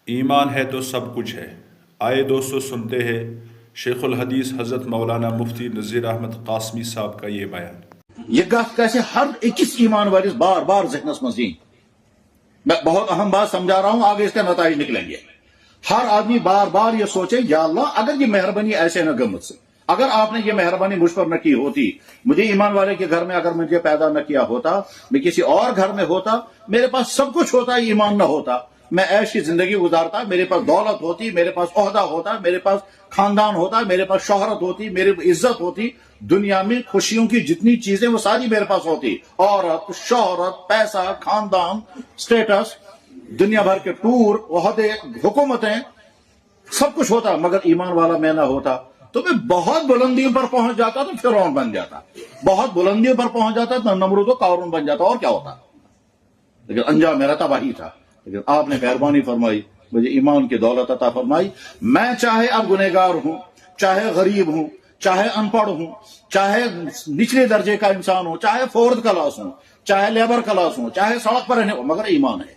ایمان ہے تو سب کچھ ہے۔ آئے دوستو سنتے ہیں شیخ الحدیث حضرت مولانا مفتی نذیر احمد قاسمی صاحب کا یہ بیان۔ یہ گت کیسے ہر اکس ایمان والس بار بار ذہنس مزین، میں بہت اہم بات سمجھا رہا ہوں، آگے اس کے نتائج نکلیں گے۔ ہر آدمی بار بار یہ سوچے یا اللہ اگر یہ مہربانی ایسے نہ گمت سے، اگر آپ نے یہ مہربانی مجھ پر نہ کی ہوتی، مجھے ایمان والے کے گھر میں اگر مجھے پیدا نہ کیا ہوتا، میں کسی اور گھر میں ہوتا، میرے پاس سب کچھ ہوتا، ایمان نہ ہوتا، میں عیش کی زندگی گزارتا، میرے پاس دولت ہوتی، میرے پاس عہدہ ہوتا، میرے پاس خاندان ہوتا، میرے پاس شہرت ہوتی، میرے عزت ہوتی، دنیا میں خوشیوں کی جتنی چیزیں وہ ساری میرے پاس ہوتی، عورت، شہرت، پیسہ، خاندان، سٹیٹس، دنیا بھر کے ٹور، عہدے، حکومتیں، سب کچھ ہوتا، مگر ایمان والا میں نہ ہوتا تو میں بہت بلندیوں پر پہنچ جاتا تو فرعون بن جاتا، بہت بلندیوں پر پہنچ جاتا تو نمرود و قارون بن جاتا، اور کیا ہوتا، لیکن انجام میرا تباہی تھا۔ لیکن آپ نے مہربانی فرمائی، مجھے ایمان کی دولت عطا فرمائی، میں چاہے اب گنہگار ہوں، چاہے غریب ہوں، چاہے ان پڑھ ہوں، چاہے نچلے درجے کا انسان ہوں، چاہے فورتھ کلاس ہوں، چاہے لیبر کلاس ہوں، چاہے سڑک پر رہنے ہوں، مگر ایمان ہے۔